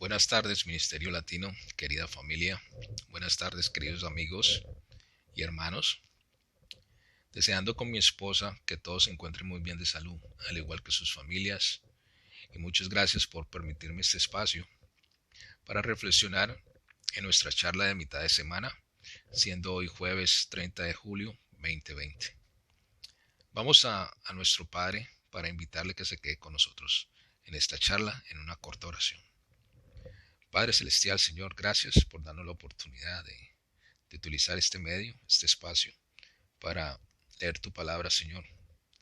Buenas tardes, Ministerio Latino, querida familia. Buenas tardes, queridos amigos y hermanos. Deseando con mi esposa que todos se encuentren muy bien de salud, al igual que sus familias. Y muchas gracias por permitirme este espacio para reflexionar en nuestra charla de mitad de semana, siendo hoy jueves 30 de julio 2020. Vamos a nuestro Padre para invitarle que se quede con nosotros en esta charla en una corta oración. Padre Celestial, Señor, gracias por darnos la oportunidad de utilizar este medio, este espacio, para leer tu palabra, Señor.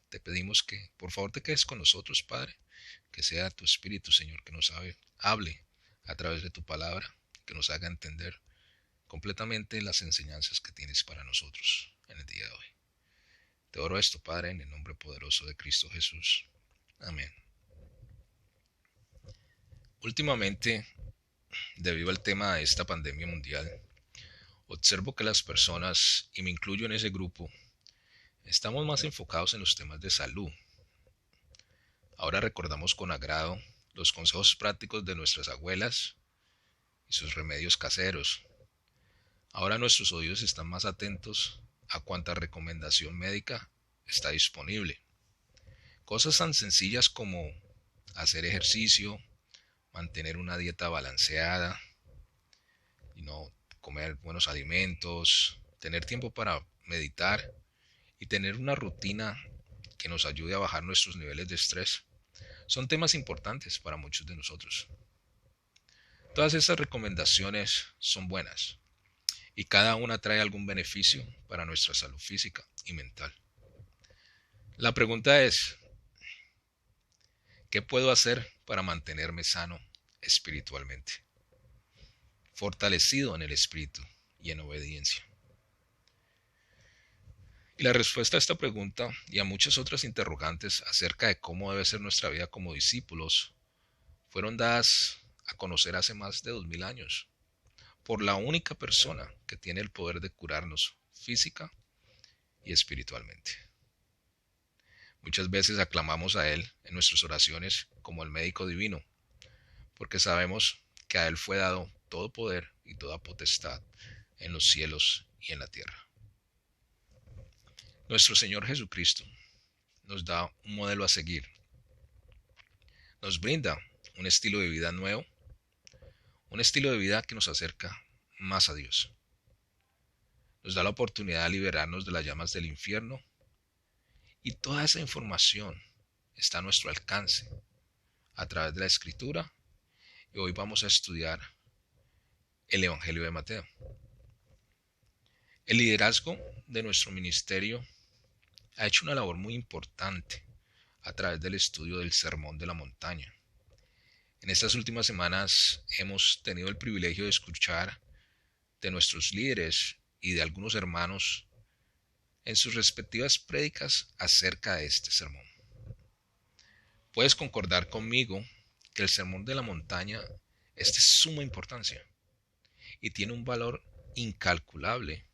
Te pedimos que por favor te quedes con nosotros, Padre, que sea tu Espíritu, Señor, que nos hable a través de tu palabra, que nos haga entender completamente las enseñanzas que tienes para nosotros en el día de hoy. Te oro esto, Padre, en el nombre poderoso de Cristo Jesús. Amén. Últimamente, debido al tema de esta pandemia mundial, observo que las personas, y me incluyo en ese grupo, estamos más enfocados en los temas de salud. Ahora recordamos con agrado los consejos prácticos de nuestras abuelas y sus remedios caseros. Ahora nuestros oídos están más atentos a cuánta recomendación médica está disponible. Cosas tan sencillas como hacer ejercicio, mantener una dieta balanceada, comer buenos alimentos, tener tiempo para meditar y tener una rutina que nos ayude a bajar nuestros niveles de estrés. Son temas importantes para muchos de nosotros. Todas estas recomendaciones son buenas y cada una trae algún beneficio para nuestra salud física y mental. La pregunta es, ¿qué puedo hacer para mantenerme sano espiritualmente? Fortalecido en el espíritu y en obediencia. Y la respuesta a esta pregunta y a muchas otras interrogantes acerca de cómo debe ser nuestra vida como discípulos fueron dadas a conocer hace más de 2000 años por la única persona que tiene el poder de curarnos física y espiritualmente. Muchas veces aclamamos a Él en nuestras oraciones como el médico divino, porque sabemos que a Él fue dado todo poder y toda potestad en los cielos y en la tierra. Nuestro Señor Jesucristo nos da un modelo a seguir. Nos brinda un estilo de vida nuevo, un estilo de vida que nos acerca más a Dios. Nos da la oportunidad de liberarnos de las llamas del infierno y toda esa información está a nuestro alcance a través de la Escritura y hoy vamos a estudiar el Evangelio de Mateo. El liderazgo de nuestro ministerio ha hecho una labor muy importante a través del estudio del Sermón de la Montaña. En estas últimas semanas hemos tenido el privilegio de escuchar de nuestros líderes y de algunos hermanos en sus respectivas prédicas acerca de este sermón. Puedes concordar conmigo que el Sermón de la Montaña es de suma importancia y tiene un valor incalculable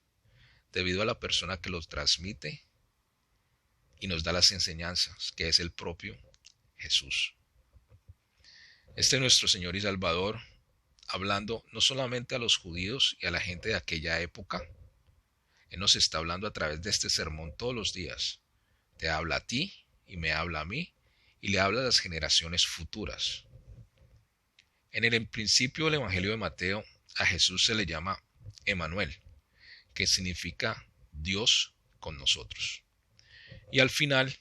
debido a la persona que lo transmite y nos da las enseñanzas, que es el propio Jesús. Este es nuestro Señor y Salvador, hablando no solamente a los judíos y a la gente de aquella época. Él nos está hablando a través de este sermón todos los días. Te habla a ti y me habla a mí y le habla a las generaciones futuras. En el principio del Evangelio de Mateo, a Jesús se le llama Emmanuel, que significa Dios con nosotros. Y al final,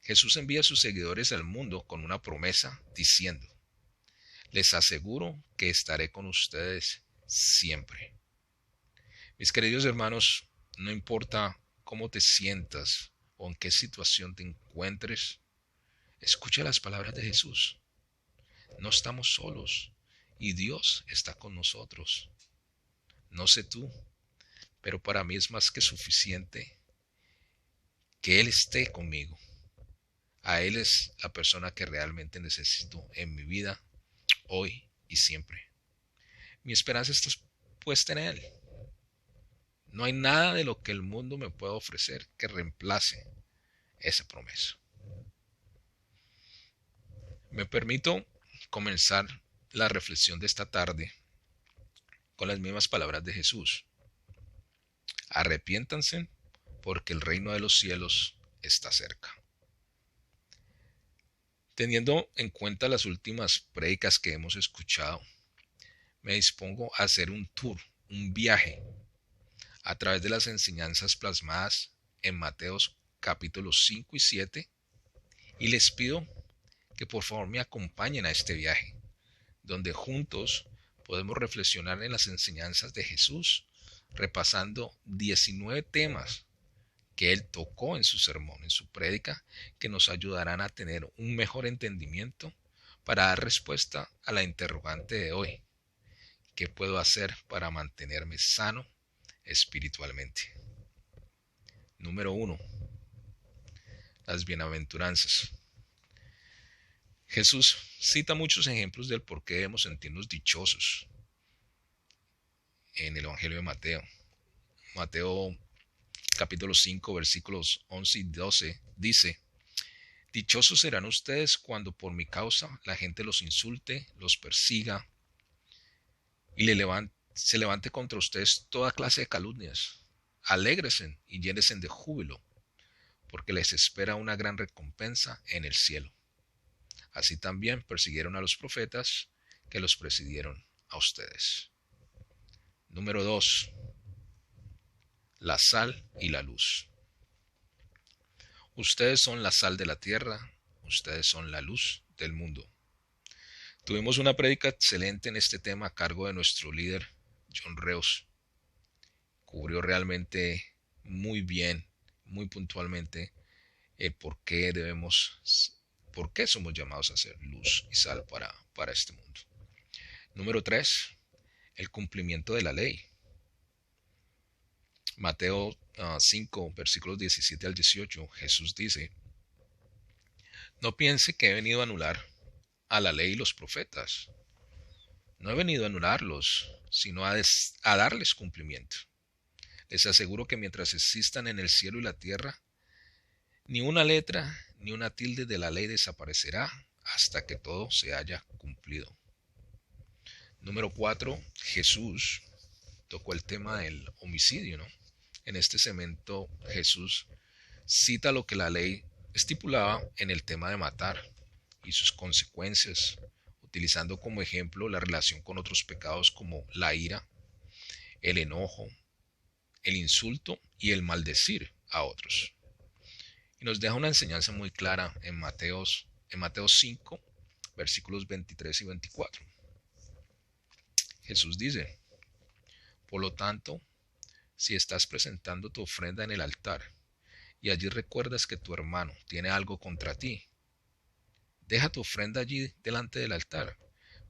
Jesús envía a sus seguidores al mundo con una promesa diciendo: les aseguro que estaré con ustedes siempre. Mis queridos hermanos, no importa cómo te sientas o en qué situación te encuentres, escucha las palabras de Jesús. No estamos solos y Dios está con nosotros. No sé tú, pero para mí es más que suficiente que Él esté conmigo. A Él es la persona que realmente necesito en mi vida, hoy y siempre. Mi esperanza está puesta en Él. No hay nada de lo que el mundo me pueda ofrecer que reemplace esa promesa. Me permito comenzar la reflexión de esta tarde con las mismas palabras de Jesús. Arrepiéntanse porque el reino de los cielos está cerca. Teniendo en cuenta las últimas prédicas que hemos escuchado, me dispongo a hacer un tour, un viaje, a través de las enseñanzas plasmadas en Mateos capítulos 5 y 7, y les pido que por favor me acompañen a este viaje, donde juntos podemos reflexionar en las enseñanzas de Jesús, repasando 19 temas que Él tocó en su sermón, en su prédica, que nos ayudarán a tener un mejor entendimiento para dar respuesta a la interrogante de hoy. ¿Qué puedo hacer para mantenerme sano espiritualmente? Número 1. Las bienaventuranzas. Jesús cita muchos ejemplos del por qué debemos sentirnos dichosos en el Evangelio de Mateo. Mateo capítulo 5 versículos 11 y 12 dice: dichosos serán ustedes cuando por mi causa la gente los insulte, los persiga y se levante contra ustedes toda clase de calumnias. Alégresen y llénense de júbilo, porque les espera una gran recompensa en el cielo. Así también persiguieron a los profetas que los precedieron a ustedes. Número 2. La sal y la luz. Ustedes son la sal de la tierra, ustedes son la luz del mundo. Tuvimos una prédica excelente en este tema a cargo de nuestro líder, John Reus. Cubrió realmente muy bien, muy puntualmente, el por qué somos llamados a ser luz y sal para este mundo. Número 3. El cumplimiento de la ley. Mateo 5, versículos 17 al 18, Jesús dice: no piense que he venido a anular a la ley y los profetas. No he venido a anularlos, sino a darles cumplimiento. Les aseguro que mientras existan en el cielo y la tierra, ni una letra ni una tilde de la ley desaparecerá hasta que todo se haya cumplido. Número 4. Jesús tocó el tema del homicidio, ¿no? En este segmento Jesús cita lo que la ley estipulaba en el tema de matar y sus consecuencias, utilizando como ejemplo la relación con otros pecados como la ira, el enojo, el insulto y el maldecir a otros. Y nos deja una enseñanza muy clara en Mateo 5, versículos 23 y 24. Jesús dice: por lo tanto, si estás presentando tu ofrenda en el altar y allí recuerdas que tu hermano tiene algo contra ti, deja tu ofrenda allí delante del altar.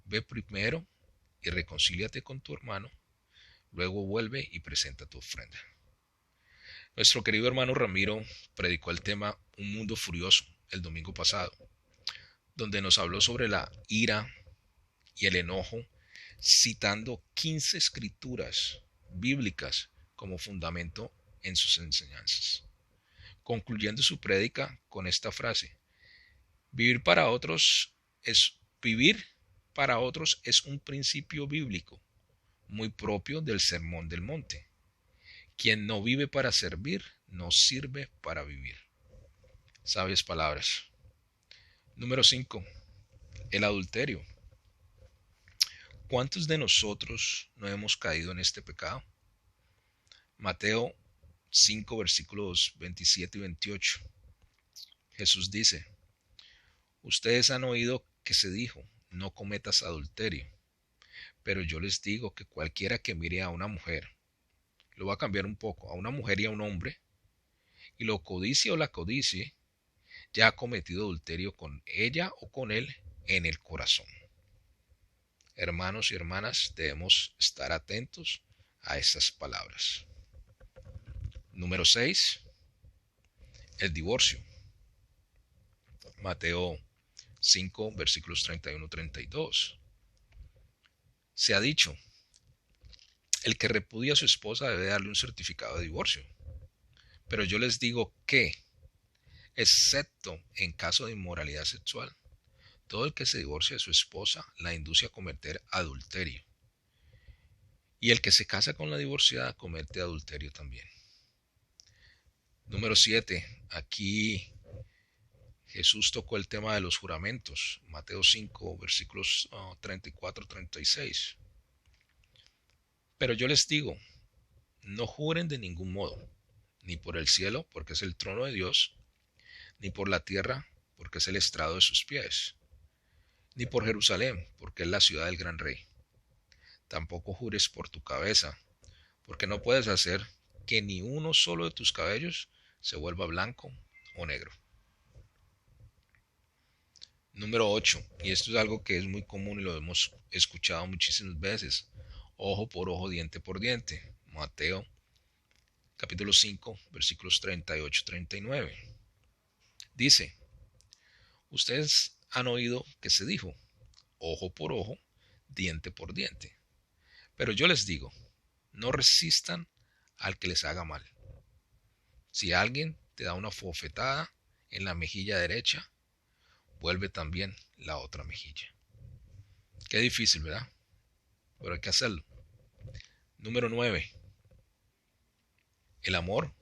Ve primero y reconcíliate con tu hermano, luego vuelve y presenta tu ofrenda. Nuestro querido hermano Ramiro predicó el tema Un mundo furioso el domingo pasado, donde nos habló sobre la ira y el enojo, citando 15 escrituras bíblicas como fundamento en sus enseñanzas, concluyendo su prédica con esta frase: vivir para otros es un principio bíblico muy propio del Sermón del Monte. Quien no vive para servir, no sirve para vivir. Sabias palabras. Número 5. El adulterio. ¿Cuántos de nosotros no hemos caído en este pecado? Mateo 5, versículos 27 y 28. Jesús dice: ustedes han oído que se dijo, no cometas adulterio. Pero yo les digo que cualquiera que mire a una mujer, lo va a cambiar un poco, a una mujer y a un hombre, y lo codicie o la codicie, ya ha cometido adulterio con ella o con él en el corazón. Hermanos y hermanas, debemos estar atentos a estas palabras. Número 6. El divorcio. Mateo 5, versículos 31-32. Se ha dicho: el que repudia a su esposa debe darle un certificado de divorcio. Pero yo les digo que, excepto en caso de inmoralidad sexual, Todo el que se divorcia de su esposa la induce a cometer adulterio. Y el que se casa con la divorciada comete adulterio también. Número 7. Aquí Jesús tocó el tema de los juramentos. Mateo 5, versículos 34-36. Pero yo les digo, no juren de ningún modo, ni por el cielo, porque es el trono de Dios, ni por la tierra, porque es el estrado de sus pies, ni por Jerusalén, porque es la ciudad del gran rey. Tampoco jures por tu cabeza, porque no puedes hacer que ni uno solo de tus cabellos se vuelva blanco o negro. Número 8, y esto es algo que es muy común y lo hemos escuchado muchísimas veces. Ojo por ojo, diente por diente. Mateo capítulo 5, versículos 38-39. Dice, ustedes han oído que se dijo, ojo por ojo, diente por diente. Pero yo les digo, no resistan al que les haga mal. Si alguien te da una bofetada en la mejilla derecha, vuelve también la otra mejilla. Qué difícil, ¿verdad? Pero hay que hacerlo. Número 9. El amor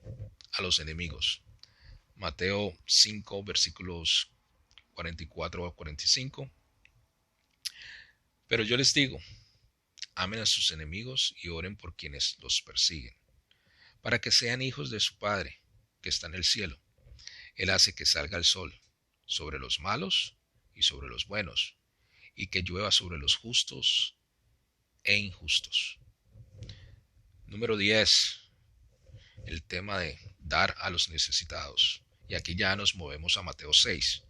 a los enemigos. Mateo 5, versículos 44 a 45. Pero yo les digo, amen a sus enemigos y oren por quienes los persiguen, para que sean hijos de su Padre, que está en el cielo. Él hace que salga el sol sobre los malos y sobre los buenos, y que llueva sobre los justos e injustos. Número 10. El tema de dar a los necesitados. Y aquí ya nos movemos a Mateo 6.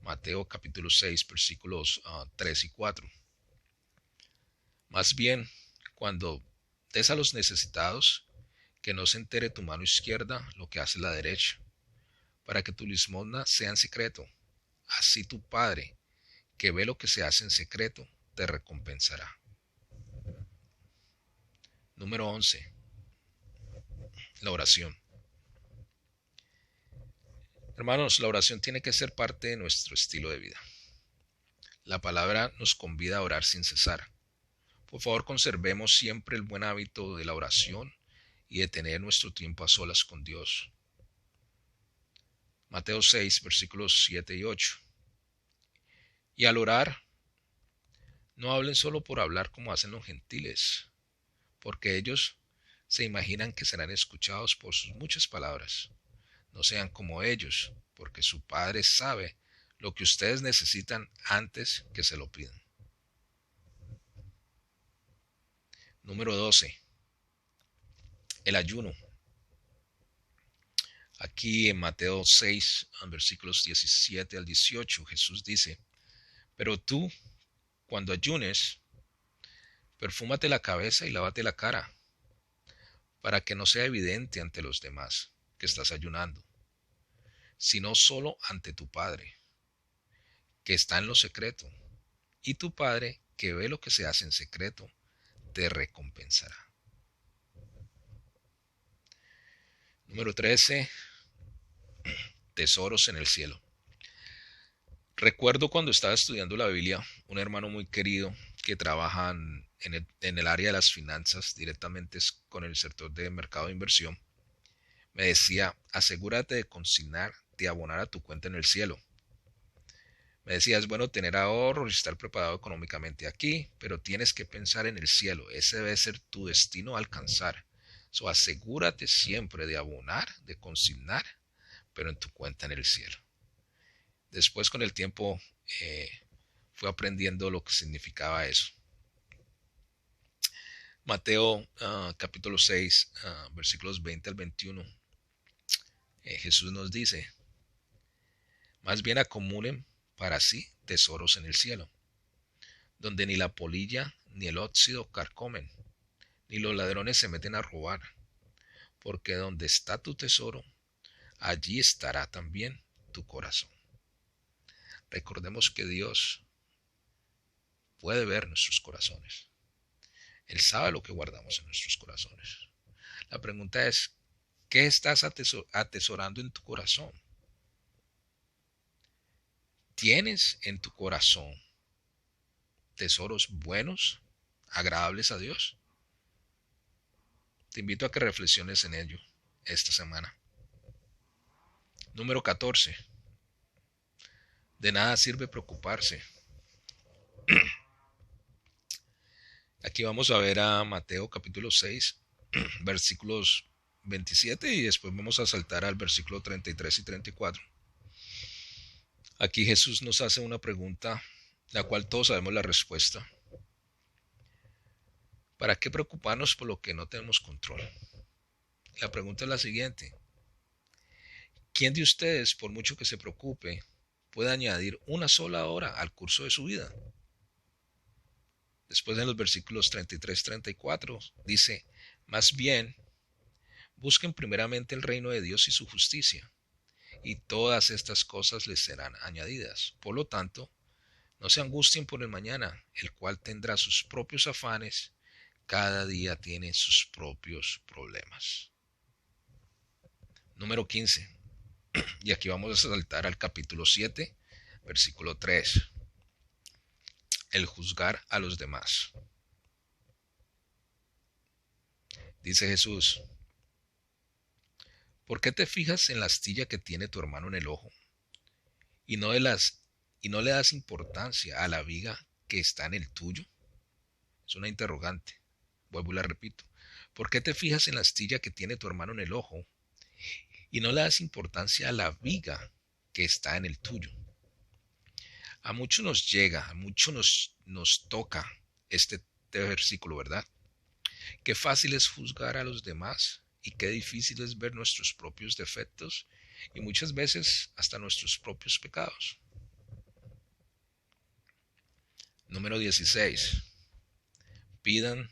Mateo capítulo 6, versículos 3 y 4. Más bien, cuando des a los necesitados, que no se entere tu mano izquierda lo que hace la derecha, para que tu limosna sea en secreto. Así tu Padre, que ve lo que se hace en secreto, te recompensará. Número 11. La oración. Hermanos, la oración tiene que ser parte de nuestro estilo de vida. La palabra nos convida a orar sin cesar. Por favor, conservemos siempre el buen hábito de la oración y de tener nuestro tiempo a solas con Dios. Mateo 6, versículos 7 y 8. Y al orar, no hablen solo por hablar como hacen los gentiles, porque ellos se imaginan que serán escuchados por sus muchas palabras. No sean como ellos, porque su Padre sabe lo que ustedes necesitan antes que se lo pidan. Número 12. El ayuno. Aquí en Mateo 6, versículos 17 al 18, Jesús dice, pero tú, cuando ayunes, perfúmate la cabeza y lávate la cara, para que no sea evidente ante los demás que estás ayunando, sino solo ante tu Padre, que está en lo secreto, y tu Padre, que ve lo que se hace en secreto, te recompensará. Número 13. Tesoros en el cielo. Recuerdo cuando estaba estudiando la Biblia, un hermano muy querido que trabaja en el área de las finanzas, directamente con el sector de mercado de inversión, me decía, asegúrate de consignar, de abonar a tu cuenta en el cielo. Me decía, es bueno tener ahorros y estar preparado económicamente aquí, pero tienes que pensar en el cielo, ese debe ser tu destino a alcanzar. So, asegúrate siempre de abonar, de consignar, pero en tu cuenta en el cielo. Después con el tiempo fui aprendiendo lo que significaba eso. Mateo capítulo 6, versículos 20 al 21. Jesús nos dice, más bien acumulen para sí tesoros en el cielo, donde ni la polilla ni el óxido carcomen, ni los ladrones se meten a robar, porque donde está tu tesoro, allí estará también tu corazón. Recordemos que Dios puede ver nuestros corazones. Él sabe lo que guardamos en nuestros corazones. La pregunta es, ¿qué estás atesorando en tu corazón? ¿Tienes en tu corazón tesoros buenos, agradables a Dios? Te invito a que reflexiones en ello esta semana. Número 14. De nada sirve preocuparse. Aquí vamos a ver a Mateo capítulo 6, versículos 27 y después vamos a saltar al versículo 33 y 34. Aquí Jesús nos hace una pregunta, la cual todos sabemos la respuesta. ¿Para qué preocuparnos por lo que no tenemos control? La pregunta es la siguiente. ¿Quién de ustedes, por mucho que se preocupe, puede añadir una sola hora al curso de su vida? Después en los versículos 33 y 34 dice, más bien, busquen primeramente el reino de Dios y su justicia, y todas estas cosas les serán añadidas. Por lo tanto, no se angustien por el mañana, el cual tendrá sus propios afanes, cada día tiene sus propios problemas. Número 15. Y aquí vamos a saltar al capítulo 7, versículo 3. El juzgar a los demás. Dice Jesús, ¿por qué te fijas en la astilla que tiene tu hermano en el ojo y no le das importancia a la viga que está en el tuyo? Es una interrogante. Vuelvo y la repito. ¿Por qué te fijas en la astilla que tiene tu hermano en el ojo y no le das importancia a la viga que está en el tuyo? A muchos nos llega, a muchos nos toca este versículo, ¿verdad? Qué fácil es juzgar a los demás y qué difícil es ver nuestros propios defectos y muchas veces hasta nuestros propios pecados. Número 16. Pidan,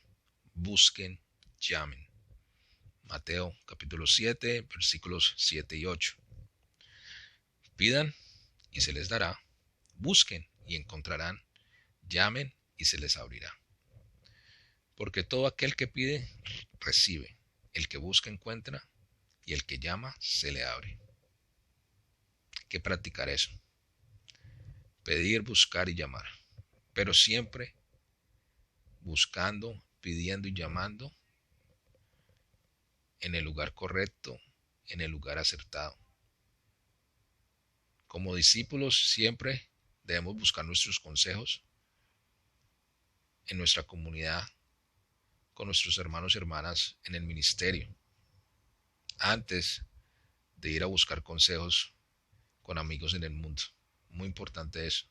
busquen, llamen. Mateo capítulo 7, versículos 7 y 8. Pidan y se les dará. Busquen y encontrarán. Llamen y se les abrirá. Porque todo aquel que pide, recibe. El que busca, encuentra. Y el que llama, se le abre. Hay que practicar eso. Pedir, buscar y llamar. Pero siempre buscando, pidiendo y llamando en el lugar correcto, en el lugar acertado. Como discípulos siempre debemos buscar nuestros consejos en nuestra comunidad, con nuestros hermanos y hermanas en el ministerio, antes de ir a buscar consejos con amigos en el mundo. Muy importante eso.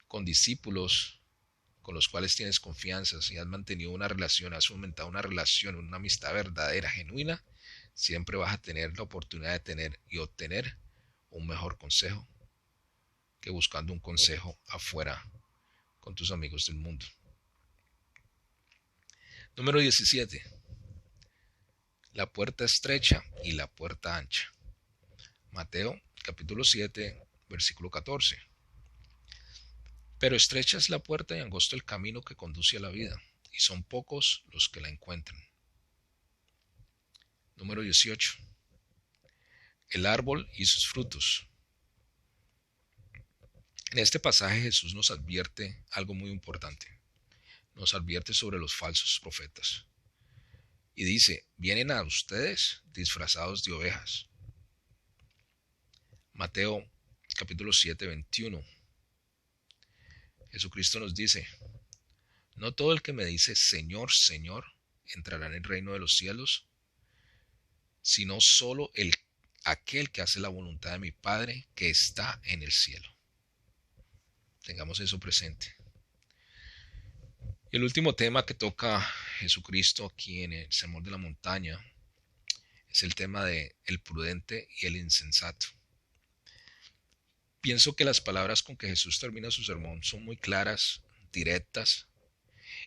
Con discípulos con los cuales tienes confianza, si has mantenido una relación, has aumentado una relación, una amistad verdadera, genuina, siempre vas a tener la oportunidad de tener y obtener un mejor consejo que buscando un consejo afuera con tus amigos del mundo. Número 17. La puerta estrecha y la puerta ancha. Mateo capítulo 7, versículo 14. Pero estrecha es la puerta y angosto el camino que conduce a la vida, y son pocos los que la encuentran. Número 18. El árbol y sus frutos. En este pasaje Jesús nos advierte algo muy importante. Nos advierte sobre los falsos profetas. Y dice, vienen a ustedes disfrazados de ovejas. Mateo capítulo 7, 21. Jesucristo nos dice, no todo el que me dice Señor, Señor, entrará en el reino de los cielos, sino solo aquel que hace la voluntad de mi Padre que está en el cielo. Tengamos eso presente. Y el último tema que toca Jesucristo aquí en el Sermón de la Montaña es el tema de el prudente y el insensato. Pienso que las palabras con que Jesús termina su sermón son muy claras, directas,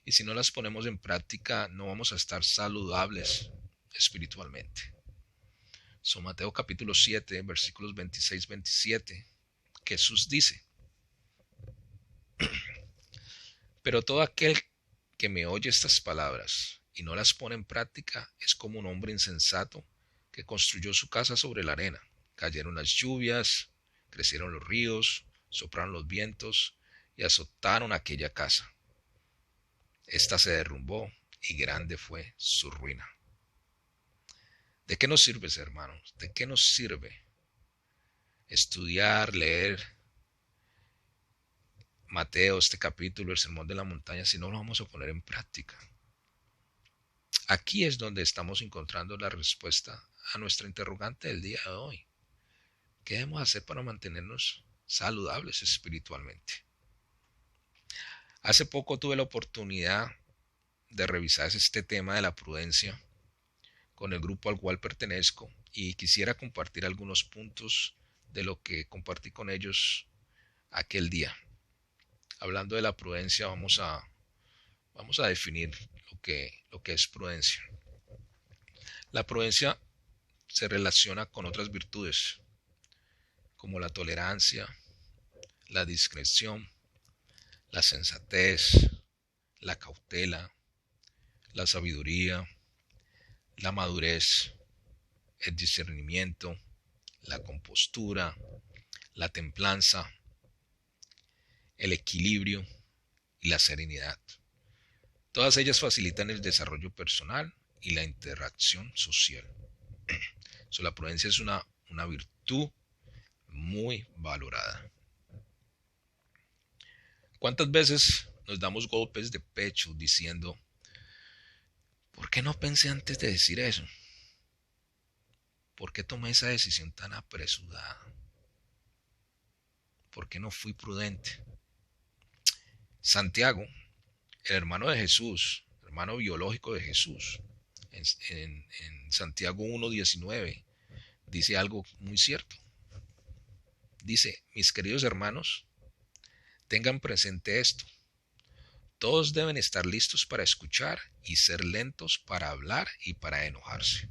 y si no las ponemos en práctica no vamos a estar saludables espiritualmente. Son Mateo capítulo 7, versículos 26-27. Jesús dice, pero todo aquel que me oye estas palabras y no las pone en práctica es como un hombre insensato que construyó su casa sobre la arena. Cayeron las lluvias, crecieron los ríos, soplaron los vientos y azotaron aquella casa. Esta se derrumbó y grande fue su ruina. ¿De qué nos sirve, hermanos? ¿De qué nos sirve estudiar, leer Mateo, este capítulo, el Sermón de la Montaña, si no lo vamos a poner en práctica? Aquí es donde estamos encontrando la respuesta a nuestra interrogante del día de hoy. ¿Qué debemos hacer para mantenernos saludables espiritualmente? Hace poco tuve la oportunidad de revisar este tema de la prudencia con el grupo al cual pertenezco y quisiera compartir algunos puntos de lo que compartí con ellos aquel día. Hablando de la prudencia, vamos a definir lo que es prudencia. La prudencia se relaciona con otras virtudes, como la tolerancia, la discreción, la sensatez, la cautela, la sabiduría, la madurez, el discernimiento, la compostura, la templanza, el equilibrio y la serenidad. Todas ellas facilitan el desarrollo personal y la interacción social. La prudencia es una virtud muy valorada. ¿Cuántas veces nos damos golpes de pecho diciendo, ¿por qué no pensé antes de decir eso? ¿Por qué tomé esa decisión tan apresurada? ¿Por qué no fui prudente? Santiago, el hermano de Jesús, hermano biológico de Jesús, en Santiago 1:19, dice algo muy cierto. Dice, mis queridos hermanos, tengan presente esto. Todos deben estar listos para escuchar y ser lentos para hablar y para enojarse.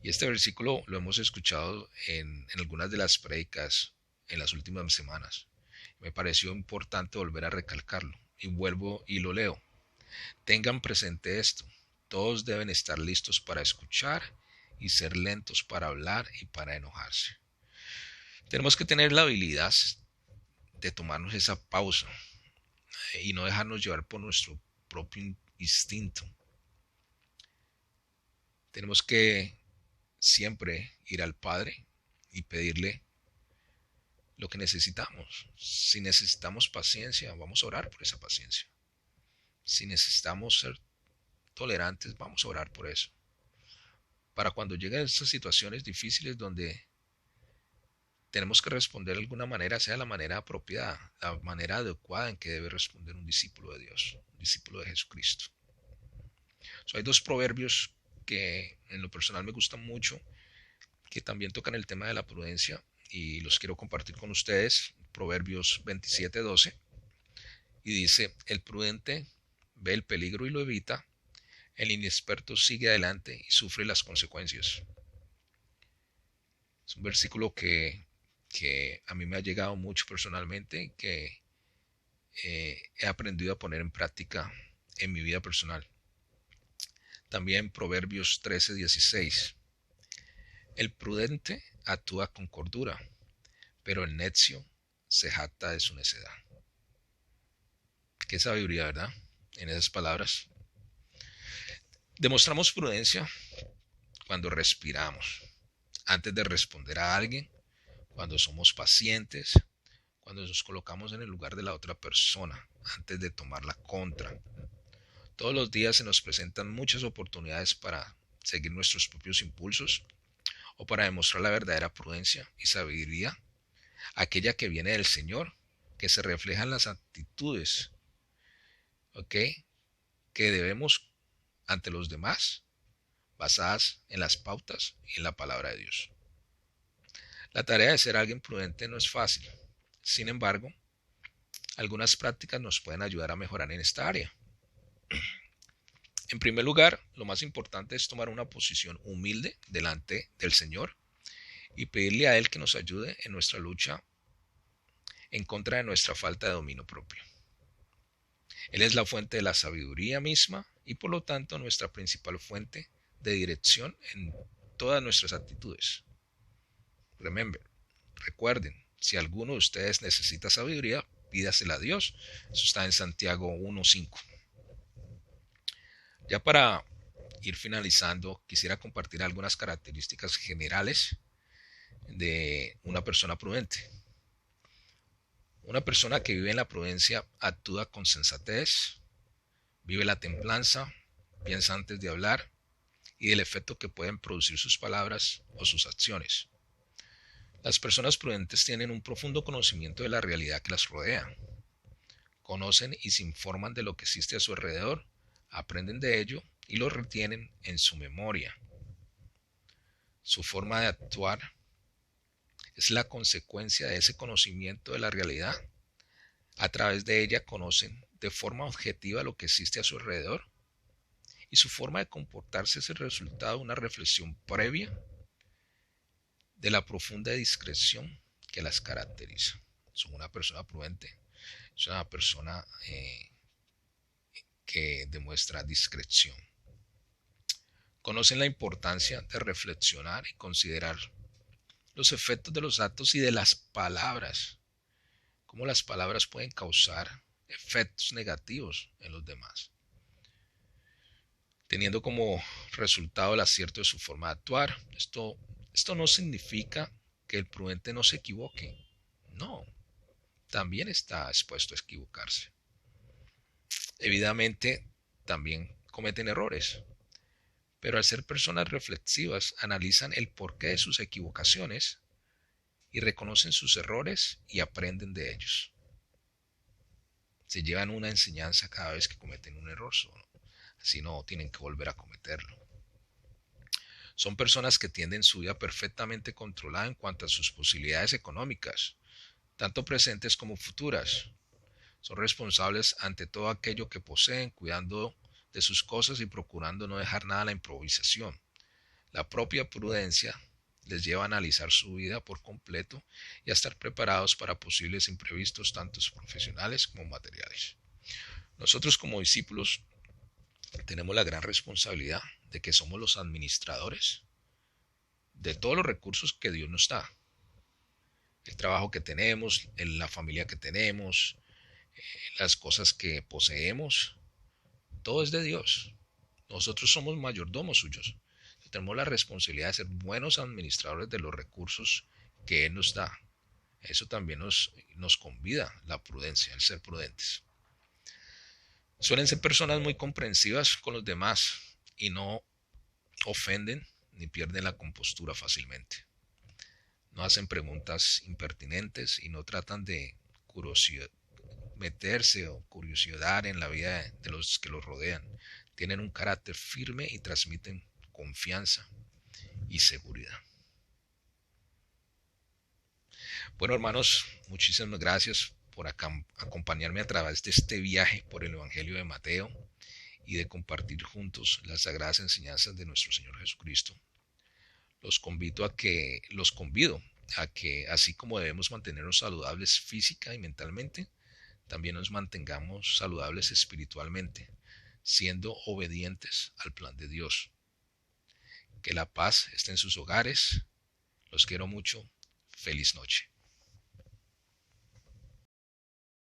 Y este versículo lo hemos escuchado en algunas de las prédicas en las últimas semanas. Me pareció importante volver a recalcarlo y vuelvo y lo leo. Tengan presente esto. Todos deben estar listos para escuchar y ser lentos para hablar y para enojarse. Tenemos que tener la habilidad de tomarnos esa pausa y no dejarnos llevar por nuestro propio instinto. Tenemos que siempre ir al Padre y pedirle lo que necesitamos. Si necesitamos paciencia, vamos a orar por esa paciencia. Si necesitamos ser tolerantes, vamos a orar por eso. Para cuando lleguen estas situaciones difíciles donde tenemos que responder de alguna manera, sea la manera apropiada, la manera adecuada en que debe responder un discípulo de Dios, un discípulo de Jesucristo. Hay dos proverbios que en lo personal me gustan mucho, que también tocan el tema de la prudencia y los quiero compartir con ustedes. Proverbios 27:12 y dice, el prudente ve el peligro y lo evita, el inexperto sigue adelante y sufre las consecuencias. Es un versículo que a mí me ha llegado mucho personalmente y que he aprendido a poner en práctica en mi vida personal. También Proverbios 13:16. El prudente actúa con cordura, pero el necio se jacta de su necedad. Qué sabiduría, ¿verdad? En esas palabras. Demostramos prudencia cuando respiramos, antes de responder a alguien, cuando somos pacientes, cuando nos colocamos en el lugar de la otra persona, antes de tomar la contra. Todos los días se nos presentan muchas oportunidades para seguir nuestros propios impulsos o para demostrar la verdadera prudencia y sabiduría, aquella que viene del Señor, que se refleja en las actitudes, que debemos ante los demás, basadas en las pautas y en la palabra de Dios. La tarea de ser alguien prudente no es fácil. Sin embargo, algunas prácticas nos pueden ayudar a mejorar en esta área. En primer lugar, lo más importante es tomar una posición humilde delante del Señor y pedirle a Él que nos ayude en nuestra lucha en contra de nuestra falta de dominio propio. Él es la fuente de la sabiduría misma y por lo tanto nuestra principal fuente de dirección en todas nuestras actitudes. Remember, recuerden, si alguno de ustedes necesita sabiduría, pídasela a Dios. Eso está en Santiago 1:5. Ya para ir finalizando, quisiera compartir algunas características generales de una persona prudente. Una persona que vive en la prudencia actúa con sensatez, vive la templanza, piensa antes de hablar y del efecto que pueden producir sus palabras o sus acciones. Las personas prudentes tienen un profundo conocimiento de la realidad que las rodea. Conocen y se informan de lo que existe a su alrededor, aprenden de ello y lo retienen en su memoria. Su forma de actuar es la consecuencia de ese conocimiento de la realidad. A través de ella conocen de forma objetiva lo que existe a su alrededor y su forma de comportarse es el resultado de una reflexión previa de la profunda discreción que las caracteriza. Son una persona prudente, es una persona que demuestra discreción. Conocen la importancia de reflexionar y considerar los efectos de los actos y de las palabras, cómo las palabras pueden causar efectos negativos en los demás, teniendo como resultado el acierto de su forma de actuar. Esto no significa que el prudente no se equivoque, no, también está expuesto a equivocarse. Evidentemente, también cometen errores, pero al ser personas reflexivas, analizan el porqué de sus equivocaciones y reconocen sus errores y aprenden de ellos. Se llevan una enseñanza cada vez que cometen un error, así no tienen que volver a cometerlo. Son personas que tienen su vida perfectamente controlada en cuanto a sus posibilidades económicas, tanto presentes como futuras. Son responsables ante todo aquello que poseen, cuidando de sus cosas y procurando no dejar nada a la improvisación. La propia prudencia les lleva a analizar su vida por completo y a estar preparados para posibles imprevistos, tanto profesionales como materiales. Nosotros como discípulos tenemos la gran responsabilidad de que somos los administradores de todos los recursos que Dios nos da. El trabajo que tenemos, la familia que tenemos, las cosas que poseemos, todo es de Dios. Nosotros somos mayordomos suyos. Tenemos la responsabilidad de ser buenos administradores de los recursos que Él nos da. Eso también nos convida la prudencia, el ser prudentes. Suelen ser personas muy comprensivas con los demás y no ofenden ni pierden la compostura fácilmente. No hacen preguntas impertinentes y no tratan de meterse o curiosidad en la vida de los que los rodean. Tienen un carácter firme y transmiten confianza y seguridad. Bueno, hermanos, muchísimas gracias por acompañarme a través de este viaje por el Evangelio de Mateo y de compartir juntos las sagradas enseñanzas de nuestro Señor Jesucristo. Los convido a que, así como debemos mantenernos saludables física y mentalmente, también nos mantengamos saludables espiritualmente, siendo obedientes al plan de Dios. Que la paz esté en sus hogares. Los quiero mucho. Feliz noche.